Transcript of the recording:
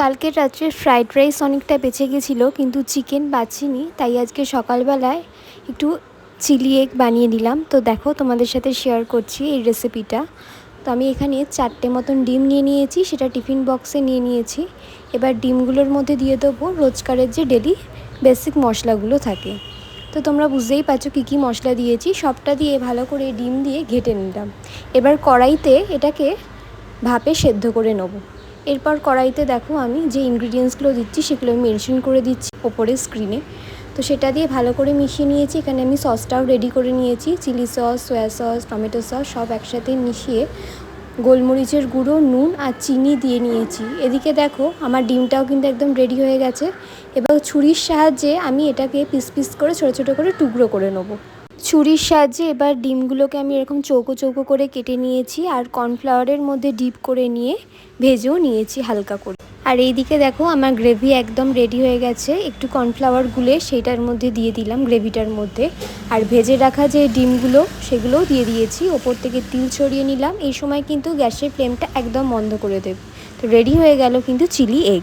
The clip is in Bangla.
কালকের রাত্রে ফ্রাইড রাইস অনেকটা বেঁচে গেছিলো, কিন্তু চিকেন বাঁচিনি, তাই আজকে সকালবেলায় একটু চিলি এগ বানিয়ে নিলাম। তো দেখো, তোমাদের সাথে শেয়ার করছি এই রেসিপিটা। তো আমি এখানে 4টে মতন ডিম নিয়ে নিয়েছি, সেটা টিফিন বক্সে নিয়ে নিয়েছি। এবার ডিমগুলোর মধ্যে দিয়ে দেবো রোজকারের যে ডেলি বেসিক মশলাগুলো থাকে। তো তোমরা বুঝতেই পারছো কী কী মশলা দিয়েছি। সবটা দিয়ে ভালো করে ডিম দিয়ে ঘেটে নিলাম। এবার কড়াইতে এটাকে ভাপে সেদ্ধ করে নেবো। এরপর কড়াইতে দেখো আমি যে ইনগ্রিডিয়েন্টসগুলো দিচ্ছি সেগুলো আমি মেনশন করে দিচ্ছি ওপরে স্ক্রিনে। তো সেটা দিয়ে ভালো করে মিশিয়ে নিয়েছি। এখানে আমি সসটাও রেডি করে নিয়েছি, chilli sauce, soya sauce, tomato sauce সব একসাথে মিশিয়ে গোলমরিচের গুঁড়ো, নুন আর চিনি দিয়ে নিয়েছি। এদিকে দেখো আমার ডিমটাও কিন্তু একদম রেডি হয়ে গেছে। এবার ছুরির সাহায্যে আমি এটাকে পিস পিস করে ছোটো ছোটো করে টুকরো করে নেবো। ছুরির সাহায্যে এবার ডিমগুলোকে আমি এরকম চৌকো চৌকো করে কেটে নিয়েছি আর কর্নফ্লাওয়ারের মধ্যে ডিপ করে নিয়ে ভেজেও নিয়েছি হালকা করে। আর এইদিকে দেখো আমার গ্রেভি একদম রেডি হয়ে গেছে। একটু কর্নফ্লাওয়ার গুলে সেইটার মধ্যে দিয়ে দিলাম গ্রেভিটার মধ্যে। আর ভেজে রাখা যে ডিমগুলো সেগুলোও দিয়ে দিয়েছি। ওপর থেকে তিল ছড়িয়ে নিলাম। এই সময় কিন্তু গ্যাসের ফ্লেমটা একদম বন্ধ করে দেব। তো রেডি হয়ে গেল কিন্তু চিলি এগ।